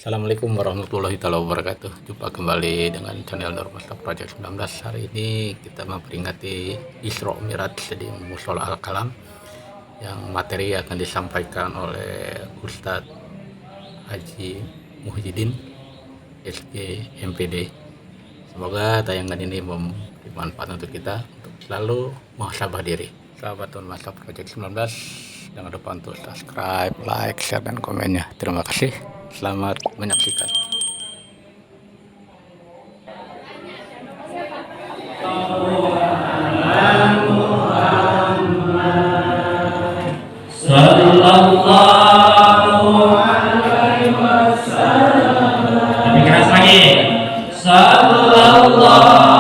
Assalamualaikum warahmatullahi wabarakatuh. Jumpa kembali dengan channel Nur Mustafa Project 19. Hari ini kita memperingati Isra Mi'raj di Mushola Al-Kalam, yang materi akan disampaikan oleh Ustadz Haji Muhyiddin SG MPD. Semoga tayangan ini memberi manfaat untuk kita untuk selalu muhasabah diri. Sahabat Nur Mustafa Project 19, jangan lupa untuk subscribe, like, share, dan komennya. Terima kasih. Selamat menyaksikan. Sallallahu alaihi wasallam. Lebih keras lagi. Sallallahu ala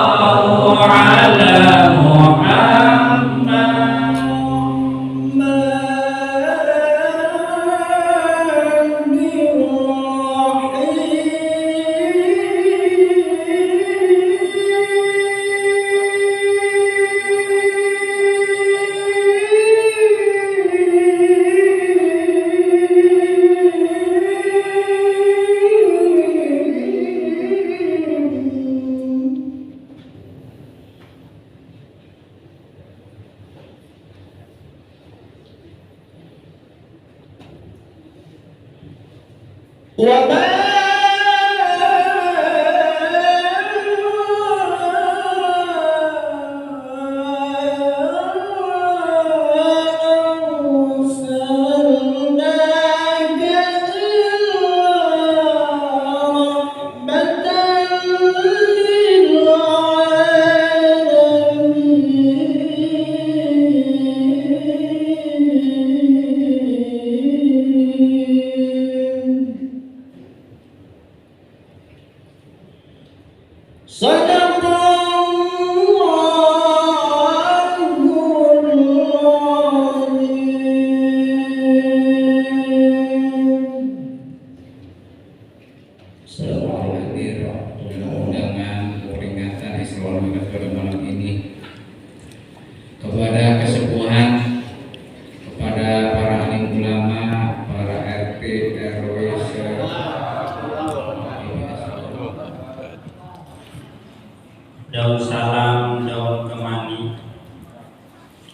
daun salam, daun kemani.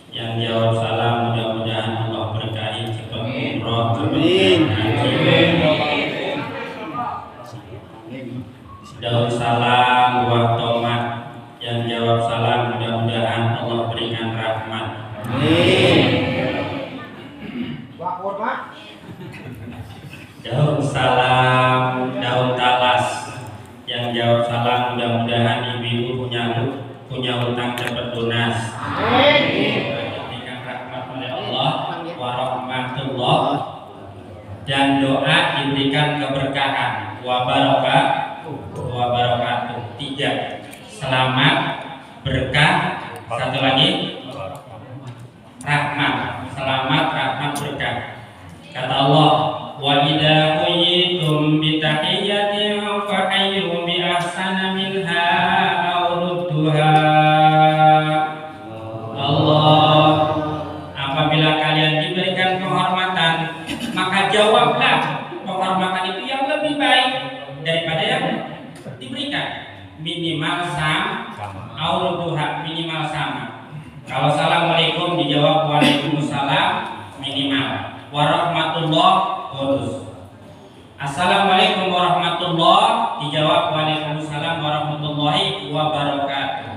Yang jawab salam mudah-mudahan Allah berkahi cepat umroh, amin. Daun salam, buah tomat. Yang jawab salam mudah-mudahan Allah berikan rahmat, amin. Daun salam, daun talas. Yang jawab salam mudah-mudahan ibu-ibu punya hutang cepat lunas, amin. Diberikan rahmat oleh Allah warahmatullah, dan doa diberikan keberkahan wabarakatuh. 3, selamat, berkah. 1 lagi, rahmat. Selamat, rahmat, berkah. Kata Allah, wa idza quyitum bi tahiyyatin fa hayyu bi ahsana minha aw rudduha. Allah, apabila kalian diberikan penghormatan, maka jawablah penghormatan itu yang lebih baik daripada yang diberikan. Minimal sama, aw rudduha, minimal sama. Kalau assalamualaikum dijawab waalaikumsalam, minimal. Warahmatullah, bonus. Assalamualaikum warahmatullah dijawab waalaikumsalam warahmatullahi wabarakatuh.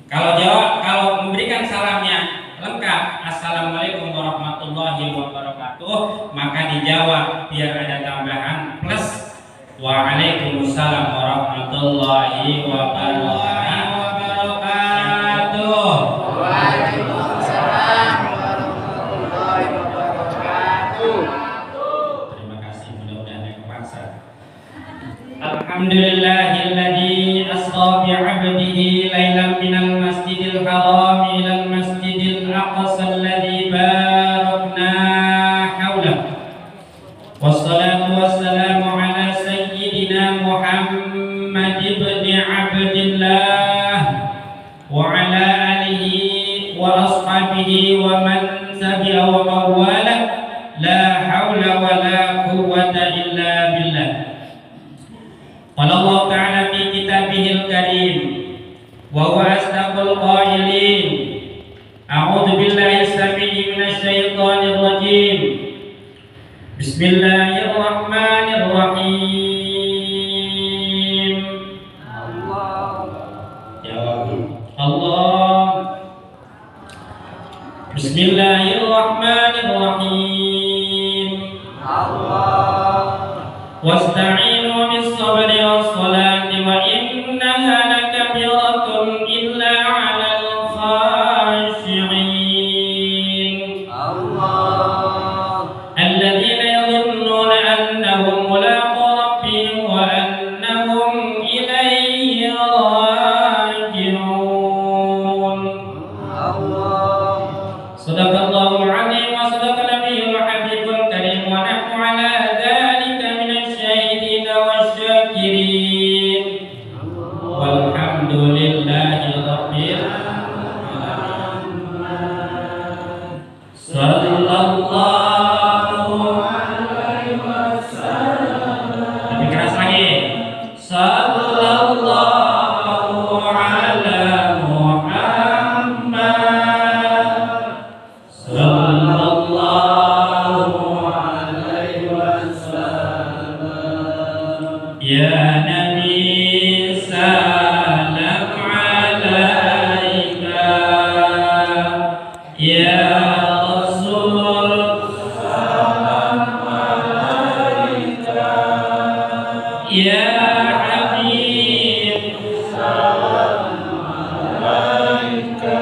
Kalau memberikan salamnya lengkap assalamualaikum warahmatullahi wabarakatuh, maka dijawab biar ada tambahan plus waalaikumsalam warahmatullahi wabarakatuh. Alhamdulillahilladzi asra bi'abdihi lailan minal masjidil haram ilal masjidil aqsa alladzi barakna haulahu. Wassalatu wassalamu ala sayyidina Muhammad ibn Abdillah wa ala alihi wa ashabihi wa man tabi'a wa mawala la haula wa la quwwata illa billah. Qala Allah Ta'ala fi kitabihil karim wa huwa asdaqul qailin. A'udzu billahi as-sami'i minasy syaithanir rajim. Bismillahirrahmanirrahim. Allah. Bismillahirrahmanirrahim. Wasta'inu bis-sabri was-salati wa innaha lakabiratun illa 'alal khashi'in. Alladzina yadhunnuna annahum mulaqu rabbihim wa annahum ilayhi raji'un. Sadaqallahul 'azim wa sadaqa nabiyyul habibul karim wa nahnu 'ala dzalika minasy syahidin wasyakirin. Walhamdulillahi rabbil alamin. Sallallahu alaihi wasallam. Lebih keras lagi. Sallallahu ala Muhammad. Sallallahu alaihi wasallam. Ya Nabi salam alaika. Ya Rasul salam alaika. Ya Habib salam alaika.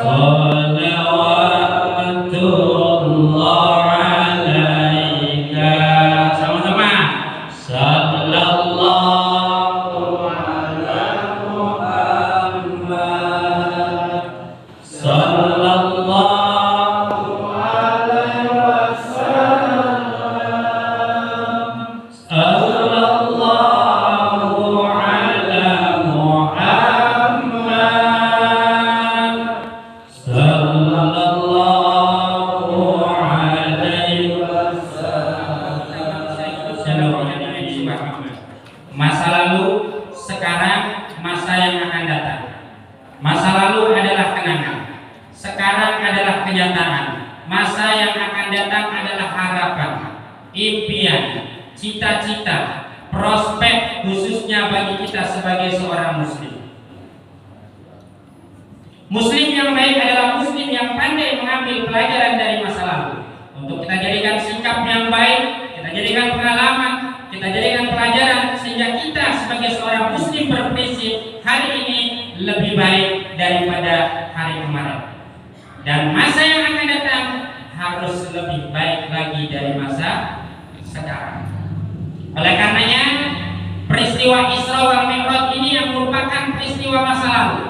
Salawatullah alaika. Sama-sama. Sallallahu ala Muhammad. Sallallahu alaihi wasallam. Sallallahu ala Muhammad. Sallallahu alaihi wasallam. Masa lalu, sekarang, masa yang akan datang. Masa lalu adalah kenangan, sekarang adalah kenyataan. Masa yang akan datang adalah harapan, impian, cita-cita, prospek khususnya bagi kita sebagai seorang muslim. Muslim yang baik adalah muslim yang pandai mengambil pelajaran dari masa lalu untuk kita jadikan sikap yang baik, kita jadikan pengalaman, kita jadikan pelajaran sehingga kita sebagai seorang muslim berprinsip hari ini lebih baik daripada hari kemarin. Dan masa yang akan datang harus lebih baik lagi dari masa sekarang. Oleh karenanya peristiwa Isra wal Mi'raj ini yang merupakan peristiwa masa lalu,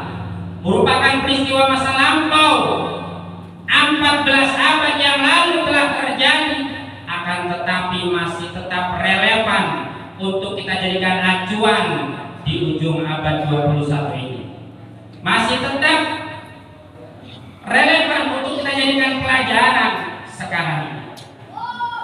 merupakan peristiwa masa lampau, 14 abad yang lalu telah terjadi, akan tetapi masih tetap relevan untuk kita jadikan acuan di ujung abad 21 ini. Masih tetap relevan untuk kita jadikan pelajaran sekarang ini.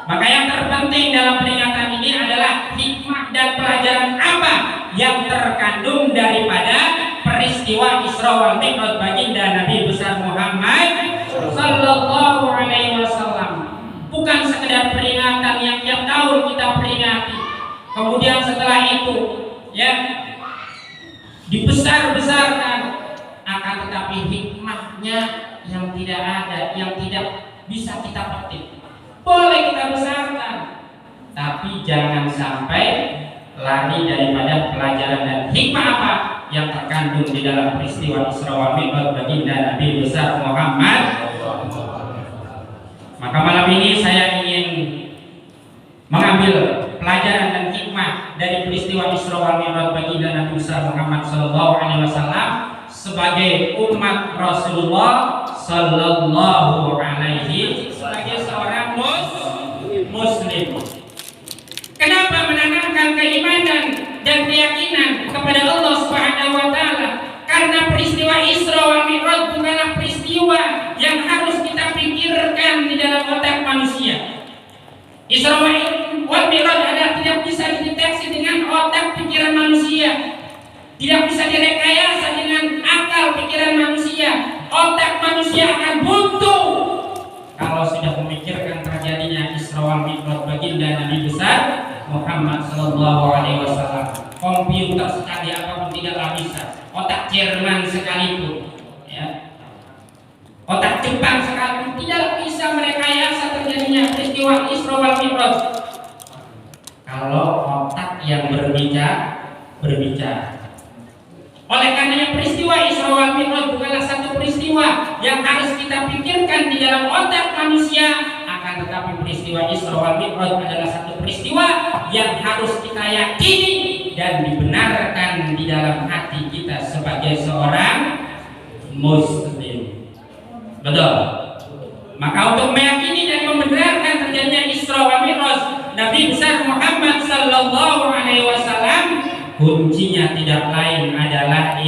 Maka yang terpenting dalam peringatan ini adalah hikmah dan pelajaran apa yang terkandung daripada peristiwa Isra wal Mi'raj baginda Nabi besar Muhammad sallallahu alaihi wasallam. Bukan sekedar peringatan yang tiap tahun kita peringati, kemudian setelah itu ya dibesar-besarkan, akan tetapi hikmahnya yang tidak ada, yang tidak bisa kita petik. Boleh kita besarkan, tapi jangan sampai lari daripada pelajaran dan hikmah apa yang terkandung di dalam peristiwa Isra wal Mi'raj baginda Nabi besar Muhammad. Maka malam ini saya ingin mengambil pelajaran dan hikmah dari peristiwa Isra wal Mi'raj baginda Nabi besar Muhammad sallallahu alaihi wasallam sebagai umat Rasulullah sallallahu alaihi, sebagai seorang muslim. Kenapa menanamkan keimanan dan keyakinan kepada Allah Subhanahu wa taala? Karena peristiwa Isra wal Mi'raj bukanlah peristiwa yang harus kita pikirkan di dalam otak manusia. Isra wal Mi'raj adalah tidak bisa dideteksi dengan otak pikiran manusia, tidak bisa direkayasa dengan akal pikiran manusia. Otak manusia akan buntu kalau sudah memikirkan terjadinya Isra wal Mi'raj baginda Nabi besar Muhammad sallallahu alaihi wasallam. Komputer sekali apapun tidaklah bisa. Otak Jerman sekalipun, ya. Otak Jepang sekalipun tidak bisa merekayasa terjadinya peristiwa Isra wal Mi'raj. Kalau otak yang berbicara. Oleh karenanya peristiwa Isra wal Mi'raj bukanlah satu peristiwa yang harus kita pikirkan di dalam otak manusia, akan tetapi peristiwa Isra wal Mi'raj adalah satu peristiwa yang harus kita yakini dan dibenarkan di dalam hati kita sebagai seorang muslim. Betul. Maka untuk meyakini dan membenarkan terjadinya Isra wal Mi'raj Nabi besar Muhammad sallallahu alaihi wasallam, kuncinya tidak lain adalah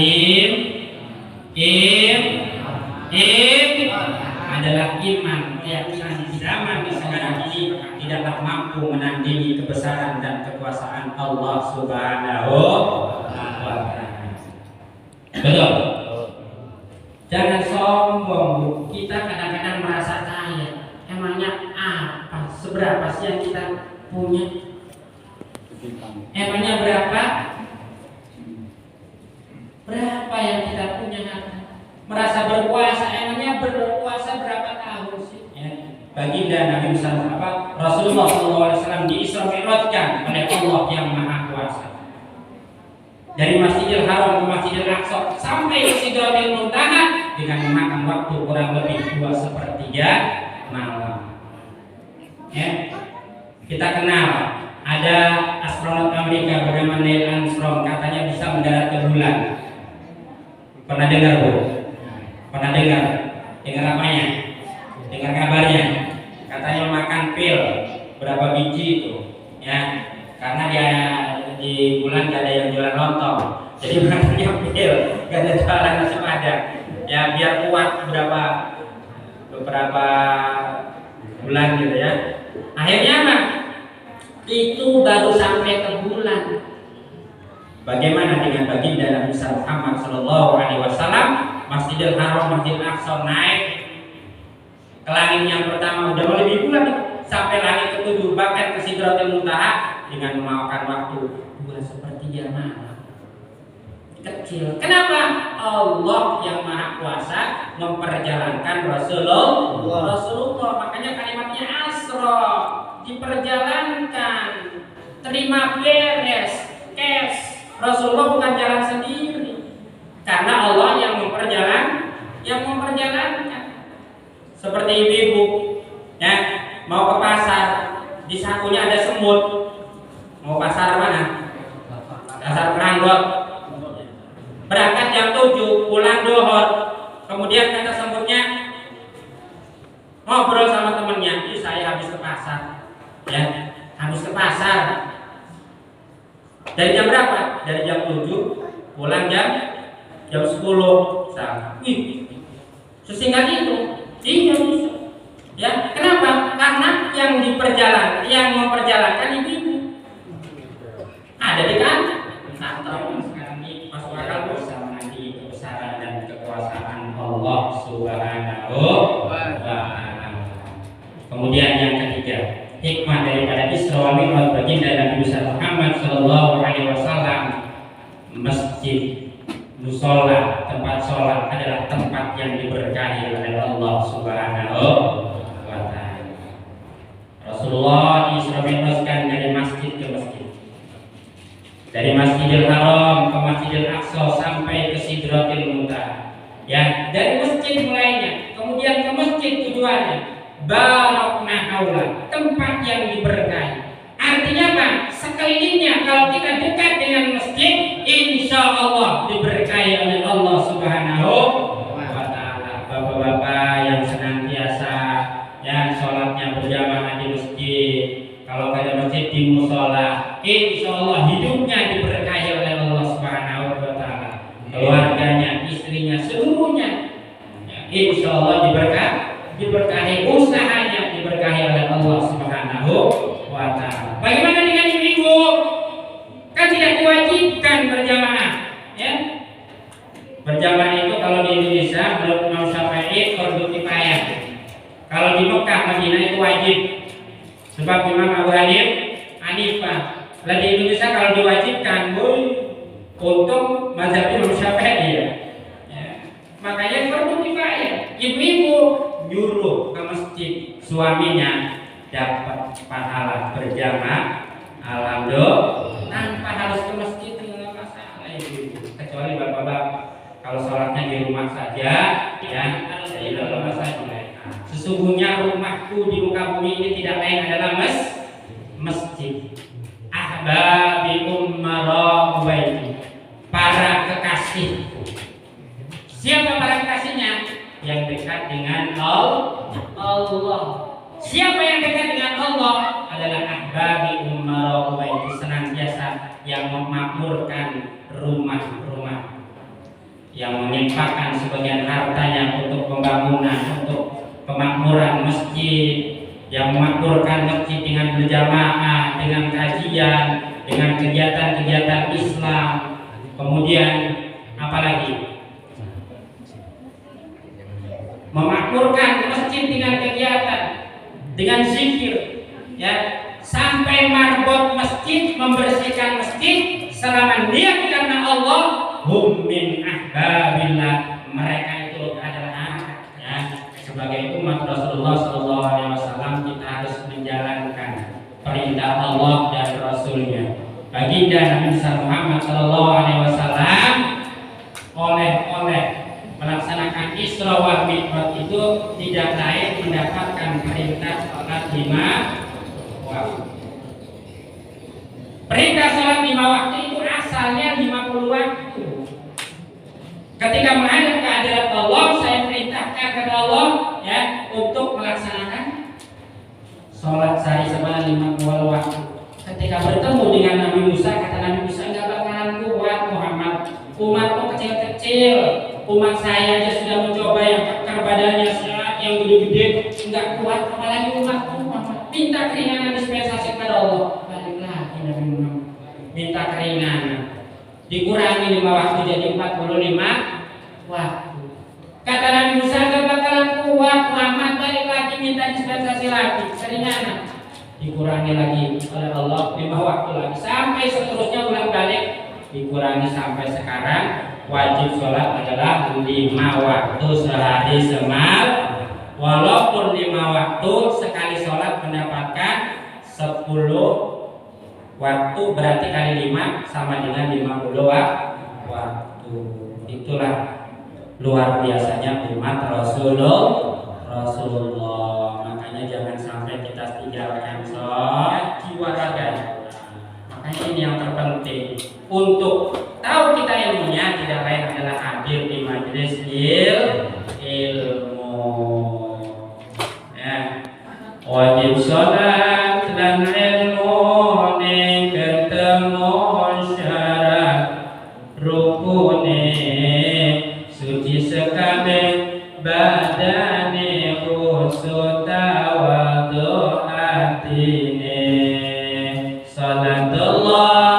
adalah iman. Keyakinan di zaman sekarang ini tidaklah mampu menandingi kebesaran dan kekuasaan Allah Subhanahu wa Ta'ala. Betul. Jangan sombong, Bu. Kita kadang-kadang merasa kaya. Emangnya apa? Seberapa sih yang kita punya? Emangnya berapa? Berapa yang kita punya? Merasa berkuasa, emangnya berkuasa berapa tahun sih? Ya. Baginda Nabi Rasulullah SAW di-Isra Mi'rajkan oleh Allah yang Maha Kuasa. Dari Masjidil Haram ke Masjidil Aqsa sampai ke Sidratil Muntaha dengan memakan waktu kurang lebih 2/3 malam. Ya. Kita kenal ada astronot Amerika bernama Neil Armstrong, katanya bisa mendarat ke bulan. Pernah dengar, Bu? Pernah dengar? Dengar apanya? Dengar kabarnya? Katanya makan pil berapa biji itu, ya? Karena dia di bulan gak ada yang jualan lontong, jadi makannya pil, gak ada jualan nasi padang. Ya biar kuat beberapa bulan gitu ya. Akhirnya apa? Itu baru sampai ke bulan. Bagaimana dengan baginda Nabi Muhammad sallallahu alaihi wasallam? Masjidil Haram, Masjidil Aqsa naik ke langit yang pertama udah melebihi bulan, sampai langit ke-7, bahkan ke Sidratil Muntaha dengan memakan waktu 2/3 malam. Kecil. Kenapa? Allah yang Maha Kuasa memperjalankan Rasulullah. Makanya kalimatnya asra, diperjalankan, terima beres, cash. Rasulullah bukan jalan sendiri, karena Allah yang memperjalankan. Seperti ibu-ibu, ya, mau ke pasar, di sakunya ada semut. Mau pasar mana? Pasar Keranggot. Berangkat jam 7, pulang duhur. Kemudian kata semutnya, ngobrol sama temennya, saya habis ke pasar, ya, habis ke pasar. Dari jam berapa? Dari jam 7, pulang jam 10. Wih, sesingkat itu. Iya bisa. Ya, kenapa? Karena yang memperjalankan ibu. Ada di kantor. Sekarang ini masuk akal bisa menanti kebesaran dan kekuasaan Allah Subhanahu wa Ta'ala. Kemudian yang ketiga, hikmah daripada Isra wal Mi'raj baginda Nabi Muhammad sallallahu alaihi wasallam, masjid, musola, tempat sholat adalah tempat yang diberkahi oleh Allah Subhanahu wa Ta'ala. Rasulullah Isra Mi'rajkan dari masjid ke masjid, dari Masjidil Haram ke Masjidil Aqsa sampai ke Sidratil Muntaha. Ya, dari masjid mulainya, kemudian ke masjid tujuannya. Barakna haula, tempat yang diberkahi. Artinya apa? Sekelilingnya kalau kita dekat dengan masjid, insya Allah diberkahi oleh Allah Subhanahu wa Ta'ala. Bapak-bapak yang senantiasa yang sholatnya berjamaah di masjid, kalau ada masjid di musola, insya Allah hidupnya diberkahi oleh Allah Subhanahu wa Ta'ala. Keluarganya, istrinya, seluruhnya, insya Allah diberkahi, usahanya diberkahi oleh Allah Subhanahu Kalau di Mekah, Madinah itu wajib. Sebab Imam Abu Hanifah. Lah di Indonesia kalau diwajibkan untuk mazhab Imam Syafi'i ya. Makanya perlu kifayah. Ibu-ibu nyuruh ke masjid suaminya dapat pahala berjamaah. Alhamdulillah, tanpa harus ke masjid tidak masalah ibu. Kecuali bapak-bapak kalau sholatnya di rumah saja, ya tidak ada masalah. Sesungguhnya rumahku di muka bumi ini tidak lain adalah masjid. Ahbabi ummara baiti, para kekasihku. Siapa para kekasihnya? Yang dekat dengan Allah. Siapa yang dekat dengan Allah adalah ahbabi ummara baiti, senantiasa yang memakmurkan rumah-rumah, yang menginfakkan sebagian hartanya untuk pembangunan, untuk pemakmuran masjid, yang memakmurkan masjid dengan berjamaah, dengan kajian, dengan kegiatan-kegiatan Islam. Kemudian apalagi? Memakmurkan masjid dengan kegiatan, dengan zikir, ya, sampai marbot masjid, membersihkan masjid selama niat karena Allah. Hum min ahbabillah, mereka itu adalah ya, sebagai umat Rasulullah SAW kita harus menjalankan perintah Allah dan Rasulnya. Baginda Nabi Muhammad SAW oleh melaksanakan Isra wal Mi'raj itu tidak lain mendapatkan perintah sholat 5 waktu. Perintah sholat 5 waktu itu asalnya 50 waktu. Ketika menghadap ke hadirat Allah, saya perintahkan kepada Allah ya untuk melaksanakan sholat sehari semalam 50 waktu. Ketika bertemu dengan Nabi Musa, kata Nabi Musa, enggak bakalan kuat Muhammad. Umatmu kecil-kecil, umat saya aja sudah mencoba yang kekar badannya, yang gede-gede, enggak kuat, apalagi umatku Muhammad. Minta keringanan dispensasi kepada Allah. Balik lagi Nabi Muhammad, minta keringanan. Dikurangi 5 waktu jadi 45 waktu. Kata Nabi Musa, enggak bakalan kuat Muhammad, balik lagi minta dispensasi lagi, keringanan. Dikurangi lagi oleh Allah 5 waktu lagi, sampai seterusnya ulang balik, dikurangi sampai sekarang wajib sholat adalah 5 waktu sehari semalam. Walaupun 5 waktu sekali sholat mendapatkan 10 waktu, berarti kali 5 sama dengan 50 waktu. Itulah luar biasanya umat Rasulullah. Makanya jangan sampai kita tinggalkan sholat jiwa raga. Makanya ini yang terpenting. Untuk tahu kita ilmunya, tidak lain adalah hadir di majelis ilmu. Ya. Wajib sholat dan ilmu ni ketemu syarat rukuni, suci sekali badani khusus tawadhu hatini. Salatullah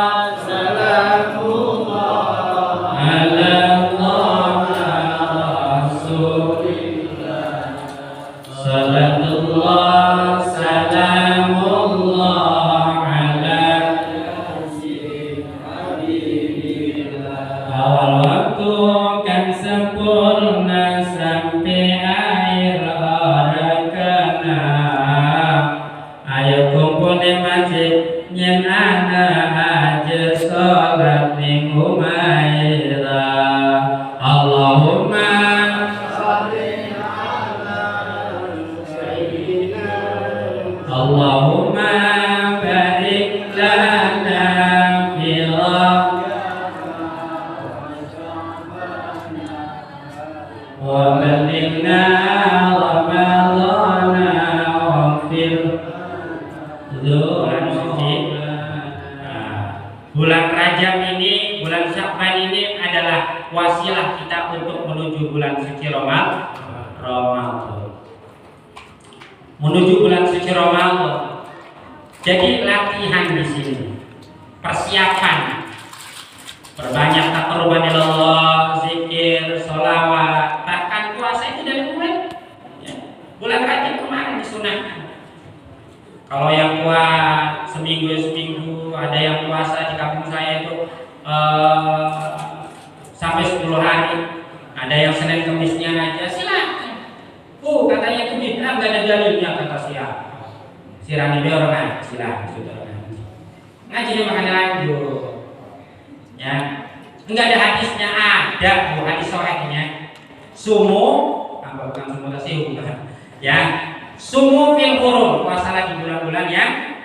bulan Rajab ini, bulan Sya'ban ini adalah wasilah kita untuk menuju bulan suci Ramadan. Menuju bulan suci Ramadan. Jadi latihan di sini, persiapan, perbanyak taqarruban ilallah, zikir, sholawat, bahkan puasa itu dari mulai bulan Rajab Kalau yang kuat seminggu ya seminggu, ada yang puasa di kampung saya itu sampai 10 hari, ada yang Senin Kemisnya aja, silakan. Katanya itu bid'ah, nggak ada dalilnya, kata si Rani orang ngaji, silakan sudah ngaji makanya lanjut, ya. Enggak ada hadisnya, ada hadis sahihnya. Sumu, bukan sumu tasih, bukan. Ya, sumu fil hurum, puasalah di bulan-bulan yang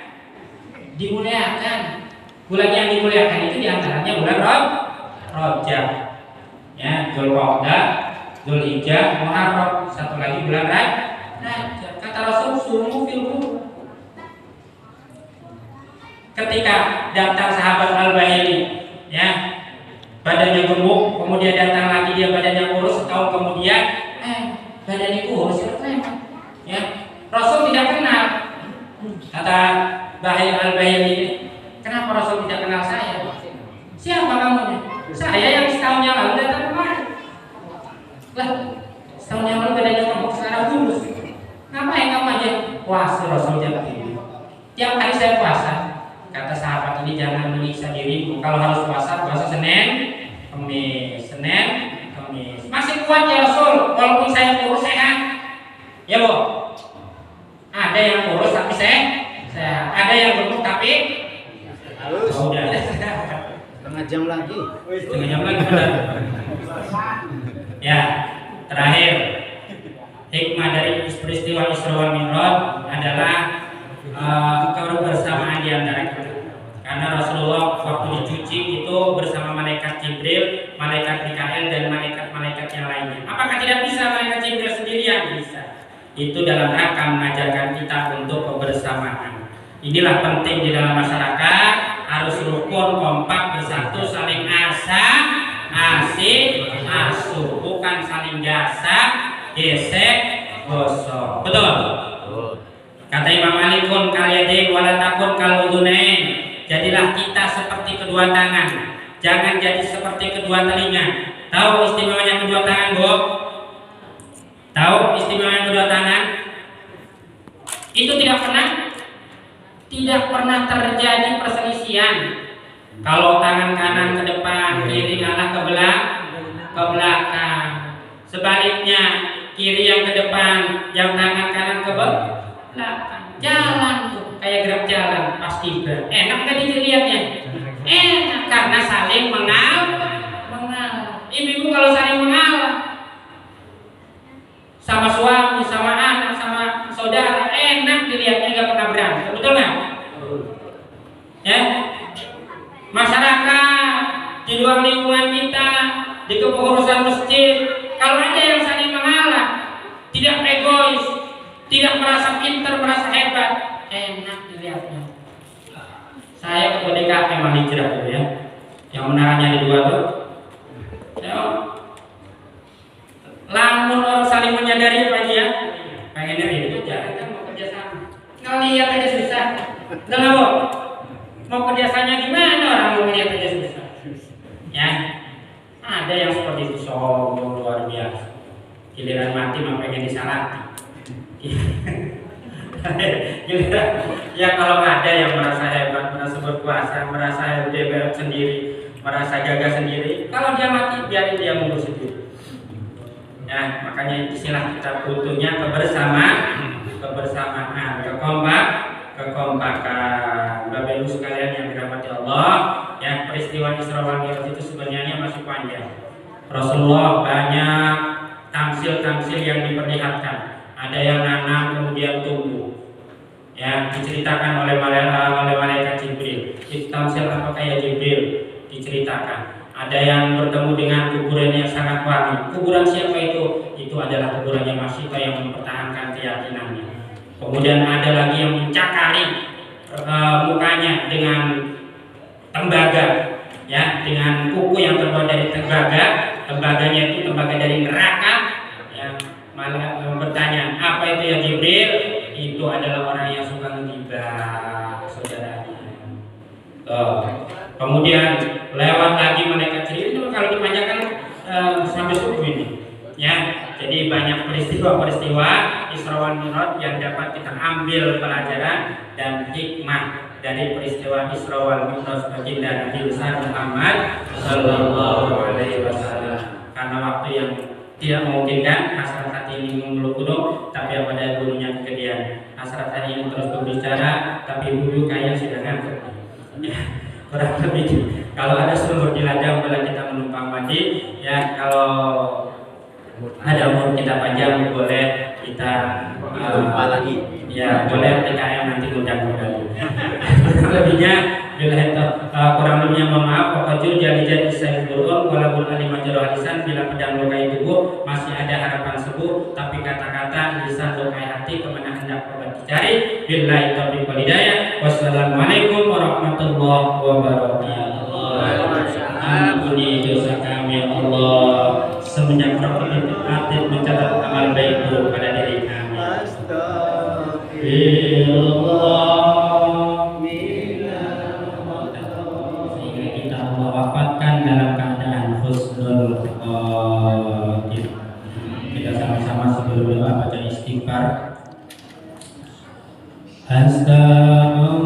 dimuliakan. Bulan yang dimuliakan itu diantaranya bulan Rajab, ya, Dzulqa'dah, Dzulhijjah, Muharram, satu lagi bulan Rajab. Kata Rasul, sumu fil hurum. Ketika datang sahabat Al-Bahili, ya, badannya gemuk, kemudian datang lagi dia badannya kurus, setahun kemudian badannya kurus, ya. Rasul tidak kenal. Kata Al-Bahili, kenapa Rasul tidak kenal saya? Siapa kamu? Saya yang setahun yang lalu datang kemarin. Lah, setahun yang lalu badannya gemuk, sekarang kurus. Ngapain kamu aja? Puasa. Rasul jawab ini. Tiap hari saya puasa. Kata sahabat ini, jangan menyiksa dirimu. Kalau harus puasa Senin, Kamis, Senin, Kamis. Masih kuat ya Rasul, walaupun saya kurus sehat. Ya Bu, ada yang kurus tapi sehat. Ada yang gemuk tapi udah. Setengah jam lagi Benar. Ya, terakhir, hikmah dari peristiwa Isra wal Mi'raj adalah kebersamaan di antara kita. Karena Rasulullah waktu dicuci itu bersama malaikat Jibril, malaikat Mikail, dan malaikat-malaikat yang lainnya. Apakah tidak bisa malaikat Jibril sendirian? Bisa. Itu dalam rangka mengajarkan kita untuk kebersamaan. Inilah penting di dalam masyarakat, harus rukun, kompak, bersatu, saling asik, asuh, bukan saling jasa, gesek, gosok. Betul? Kata Imam Ali, kun kalyadin walatakun kaludhunain. Jadilah kita seperti kedua tangan, jangan jadi seperti kedua telinga. Tahu istimewanya kedua tangan, Bu? Tahu istimewanya kedua tangan? Itu tidak pernah terjadi perselisihan. Kalau tangan kanan ke depan, kiri kanan ke belakang. Sebaliknya, kiri yang ke depan, yang tangan kanan ke belakang. Jalan tuh kayak gerak jalan pasti enak kan dilihatnya? Enak karena saling mengalah. Ibu kalau saling mengalah sama suami, sama anak, sama saudara, enak dilihatnya, nggak pernah berantem. Betul nggak? Ya, masyarakat di luar lingkungan kita, di kepengurusan masjid, kalau ada yang saling mengalah, tidak egois, tidak merasa pintar, merasa hebat, enak dilihatnya. Saya ketua DKP emang hijrah tuh ya, yang menaranya ada 2 tuh. Ya, lamun orang saling menyadari Pak ya, pengen dari kerja kan mau kerja sama, ngelihat aja susah. Dengar Bu, mau kerjasanya gimana orang mau ngelihat aja susah. Ya, ada yang seperti itu sombong luar biasa. Giliran mati mah pengen disalati. Ya kalau ada yang merasa hebat, merasa berkuasa, merasa hebat sendiri, merasa gagah sendiri, kalau dia mati biarin dia mundur sendiri. Ya, makanya istilah kita butuhnya kebersamaan, kekompakan. Bapak Ibu sekalian yang dirahmati Allah, ya, peristiwa Isra wal Mi'raj itu sebenarnya masih panjang. Rasulullah banyak tamsil-tamsil yang diperlihatkan. Ada yang nanam kemudian tumbuh, ya, diceritakan oleh malaikat Jibril. Itu tamsil apa kayak Jibril diceritakan. Ada yang bertemu dengan kuburan yang sangat wangi. Kuburan siapa itu? Itu adalah kuburannya Masyita yang mempertahankan keyakinannya. Kemudian ada lagi yang mencakari mukanya dengan tembaga, ya, dengan kuku yang terbuat dari tembaga. Tembaganya itu tembaga dari neraka. Ya, malah bertanya, apa itu ya Jibril? Itu adalah orang yang suka menggibah saudaranya. Kemudian lewat lagi malaikat Jibril itu kalau dipanjangkan sampai subuh ini, ya. Jadi Jadi banyak peristiwa-peristiwa Isra wal Mi'raj yang dapat kita ambil pelajaran dan hikmah dari peristiwa Isra wal Mi'raj baginda Nabi besar Muhammad sallallahu alaihi wasallam. Karena waktu yang tidak memungkinkan hasrat hati ini memeluk gunung, tapi pada gunungnya kegedean. Hasrat hati ini terus berbicara, tapi bulu kayu sudah ngantuk. Ya, kurang lebih. Kalau ada sumur di ladang, boleh kita menumpang mandi. Ya, kalau ada umur kita panjang, boleh kita Jumpa lagi. ya boleh TKM nanti undang kembali. Kurang lebihnya bila itu kurang lebihnya mohon maaf. Pokoknya jadi saya turun walaupun alimah jero hadisan bila pedang lukai tubuh masih ada harapan sembuh, tapi kata-kata lisan lukai hati kemana hendak obat dicari. Billahi taufiq wal hidayah. Wassalamualaikum warahmatullahi wabarakatuh. Ampuni dosa kami ya Allah, semenjak Rabbul Atif mencatat amal baik buruk pada diri kami. Sehingga kita Allah wafatkan dalam keadaan husnul khotimah. Kita sama-sama sebelum doa baca istighfar. Astaghfirullah.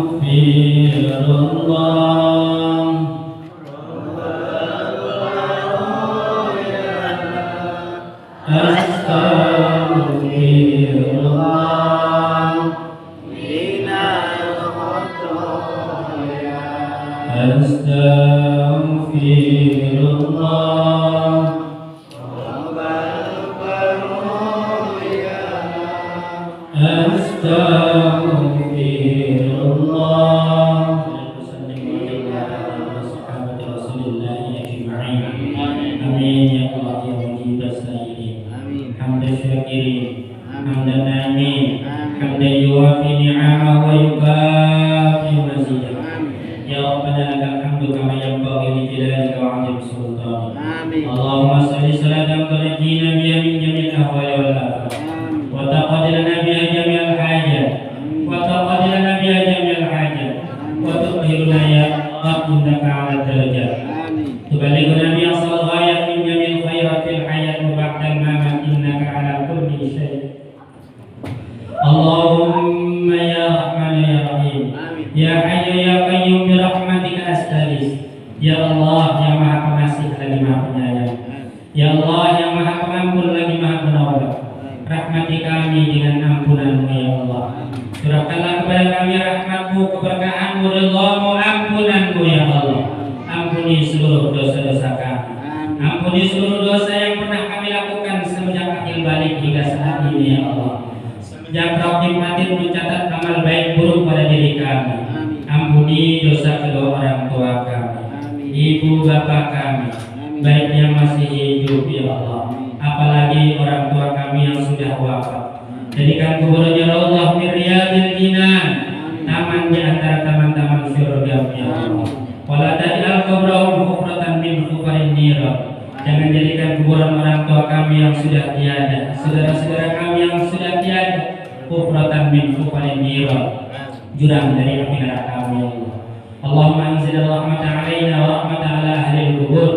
Jurang dari api neraka ya Allah. Allahumma anzil rahmata alaina wa rahmata ala ahli al-qubur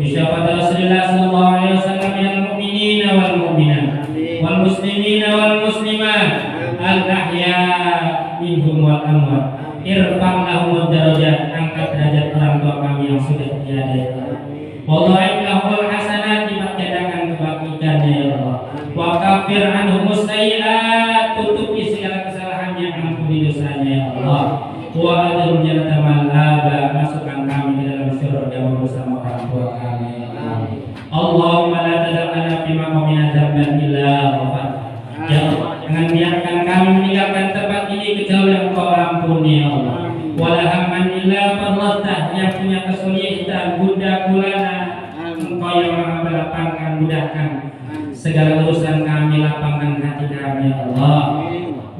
bi syafaati Rasulillah sallallahu alaihi wasallam minal mu'minina wal mu'minat wal muslimina wal muslimat al ahya minhum wal amwat. Irfa'na lahum darajat, angkat derajat orang tua kami yang sudah tiada ya Allah. Wallahi lahul hasanat, dibacakan kebajikannya ya Allah. Wa kafir anhum sayyi'at, tutupi segala kesalahannya, ampuni dosanya ya Allah. Wa adkhilhum jannatal aba, masukkan kami ke dalam surga bersama orang tua kami ya Allah. Allahumma la tad'alna fi maqamina dzamban illa ghafar. Ya Allah, jangan biarkan kami meninggalkan tempat ini kecuali Engkau ampuni ya Allah. Wala hamman illa farlatah, yang punya kesulitan bunda gulana, Engkau yang maha melapangkan, mudahkan segala urusan kami, lapangkan hati kami ya Allah.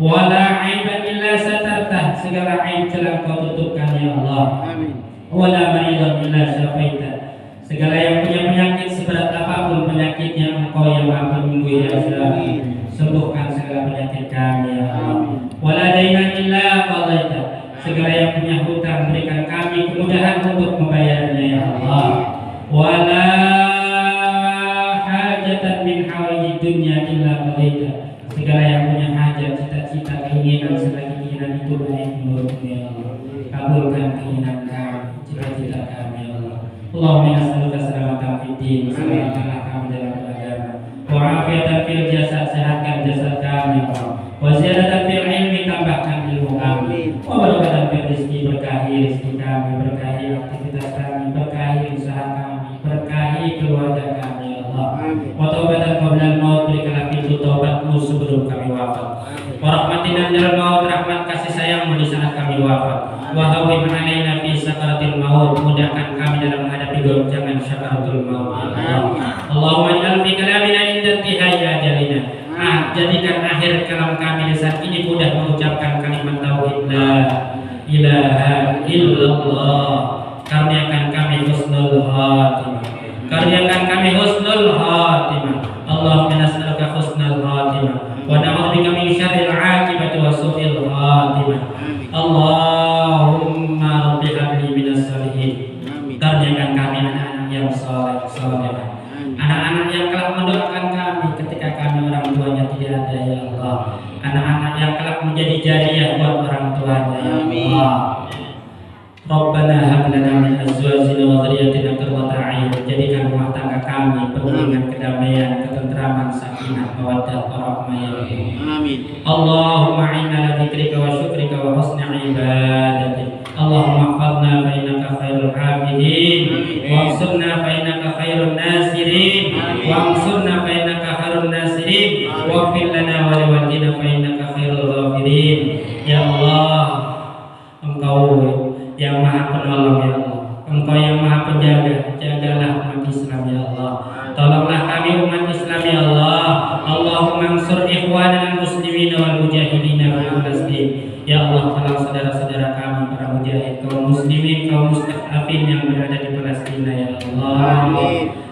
Wala aiban illa satartah, segala aib telah Engkau tutupkan ya Allah. Wala maridan illa syafaitah, segala yang punya penyakit seberat apapun penyakitnya, Engkau yang maha penyembuh ya Allah. Sembuhkan segala penyakit kami ya Allah. Wala dainan illa qadaitah, segala yang punya hutang berikan kami kemudahan untuk membayarnya ya Allah. Wala hajatan min hawaiji dunya Segala yang punya hajat, cita-cita, keinginan, serta keinginan itu baik menurut-Mu ya Allah. Kabulkan keinginan kami, cita-cita kami ya Allah. Allahumma nas'aluka salamatan fid din, selamatkanlah kami dalam beragama. Wa afiatan fil jasad, sehatkan jasad kami ya Allah. Wa ziyadatan fil ilmi, tambahkan ilmu kami. Wa barakatan fil rizki, berkahi rizki kami, berkahi aktivitas kami, berkahi usaha kami, berkahi keluarga kami ya Allah. Wa taubatan qablal maut, berikanlah pintu taubat-Mu sebelum kami wafat. Wa rahmatina indal maut, rahmat kasih sayang-Mu di saat kami wafat. Wa hawwin alaina fi sakaratil maut, mudahkan kami dalam menghadapi goncangan sakaratul maut ya Allah. Allahumma ij'al fi kalamina inda intihai ajalina. Jadikan akhir kalam kami di saat ini mudah mengucapkan kalimat tauhid la ilaha illallah. Karuniakan kami husnul khatimah. Karuniakan kami husnul khatimah. Allahumma nas'aluka husnul khatimah wa na'udzubika min syarril 'aqibati wa su'il khatimah. Allahumma rabbi habli minas sholihin. Karuniakan kami anak-anak yang saleh salehah. Anak-anak yang kelak mendoakan kami ketika kami orang tuanya tidak ada ya Allah. Anak-anak yang kelak menjadi jariah buat orang tuanya ya Allah. Rabbana hab lana min azwajina wa dhurriyyatina qurrata a'yun. Jadikan rumah tangga kami penuh dengan kedamaian, ketentraman, sakinah, mawaddah, warahmah ya Allah. Amin. Allahumma inna ala dzikrika wa syukrika wa husni ibadatik. Allahumma hafadna fa innaka khairul hafidin wa ansurna fa innaka khairun nasirin wa ansurna fa innaka khairun nasirin wa fil lana wa liwalidina fa innaka khairul ghafirin. Ya Allah, Engkau yang maha penolong ya Allah, Engkau yang maha penjaga, jagalah umat Islam ya Allah. Tolonglah kami umat Islam ya Allah. Allahumma ansur ikhwanana muslimin wal mujahidin fi Palestin. Ya Allah, tolong saudara-saudara kami para mujahid, kaum muslimin, kaum mustadafin yang berada di Palestina ya Allah.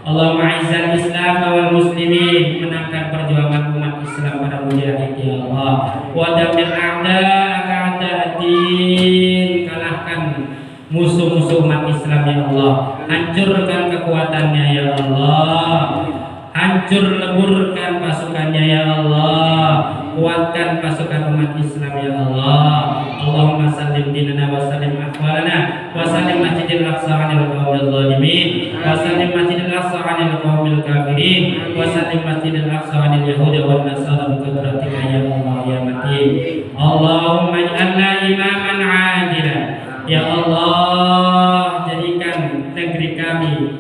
Allahumma izzal Islam wal muslimin, menangkan perjuangan umat Islam para mujahid ya Allah. Wa damir a'da'aka a'da'ad-din, kalahkan musuh-musuh umat Islam ya Allah. Hancurkan kekuatannya ya Allah. Hancur leburkan pasukannya ya Allah. Kuatkan pasukan umat Islam ya Allah. Allahumma sallim dinana wa sallim ahwalana wa sallim masjidil aqsa 'anil qaumil zalimin wa sallim masjidil aqsa 'anil qaumil kafirin wa sallim masjidil aqsa 'anil yahudi wan nasara bi qudratika ya Allah ya matin. Allahumma ij'alna imaman 'adilan. Ya Allah, jadikan negeri kami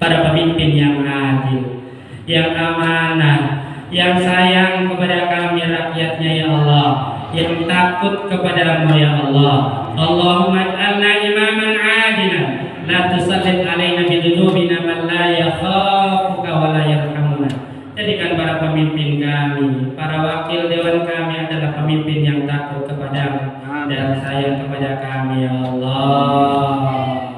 para pemimpin yang adil, yang amanah, yang sayang kepada kami rakyatnya ya Allah, yang takut kepadamu ya Allah. Allahumma ij'alna imaman 'adilan, la tusallit 'alaina bidunubina man la yakhafuka wa la yarhamuna. Jadikan para pemimpin kami, para wakil dewan kami adalah pemimpin yang takut kepadamu dan sayang kepada kami ya Allah.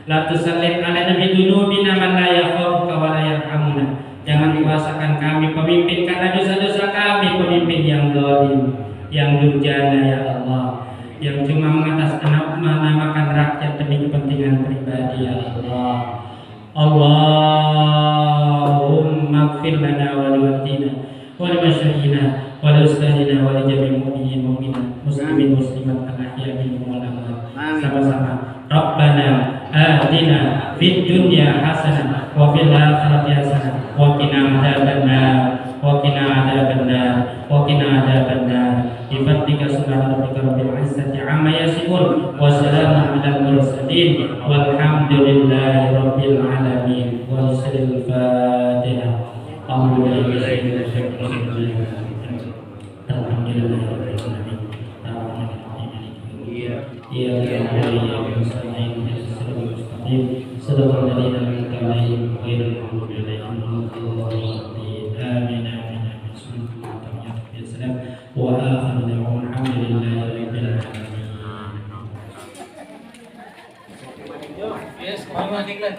La tusallit 'alaina bidunubina man la yakhafuka wa la yarhamuna. Jangan kuasakan kami pemimpin karena dosa-dosa kami, pemimpin yang zalim, yang durjana ya Allah, yang cuma menamakan rakyat demi kepentingan pribadi ya Allah. Allahumma ighfir lana wa liwalidina wa limasyayikhina wa liustadina wa li jami'il mu'minin mu'minat muslimin muslimat al-ahya minhum wal amwat. Sama-sama. Rabbana atina fid dunya hasanah wa fil akhirati hasanah wa qina adzabannar wa qina adzabannar wa qina adzabannar. Bi fadlika subhana rabbika rabbil izzati amma yasifun wa salamun alal mursalin walhamdulillahi rabbil alamin. Wa salil fatihah. Alhamdulillahi rabbil alamin. Alhamdulillahi rabbil alamin. Iya Sadaqal ladzina an'amta 'alaihim ghairil maghdubi 'alaihim waladdallin. Amin amin amin. Wa akhiru da'wana alhamdulillahi rabbil alamin. Yes, Mama Diklat.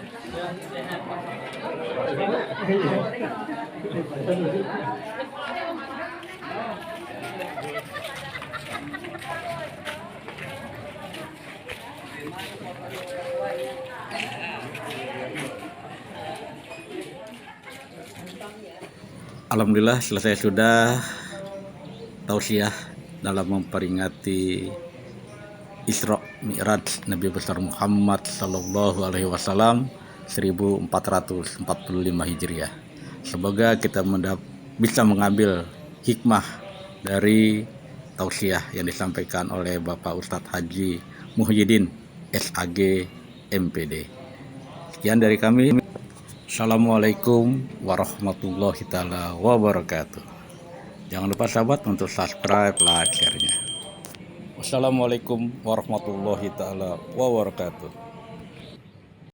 Alhamdulillah selesai sudah tausiah dalam memperingati Isra Mi'raj Nabi besar Muhammad Sallallahu Alaihi Wasallam 1445 Hijriah. Semoga kita bisa mengambil hikmah dari tausiah yang disampaikan oleh Bapak Ustadz Haji Muhyiddin SAG MPD. Sekian dari kami. Assalamualaikum warahmatullahi taala wabarakatuh. Jangan lupa sahabat untuk subscribe, like, share-nya. Wassalamualaikum warahmatullahi taala wabarakatuh.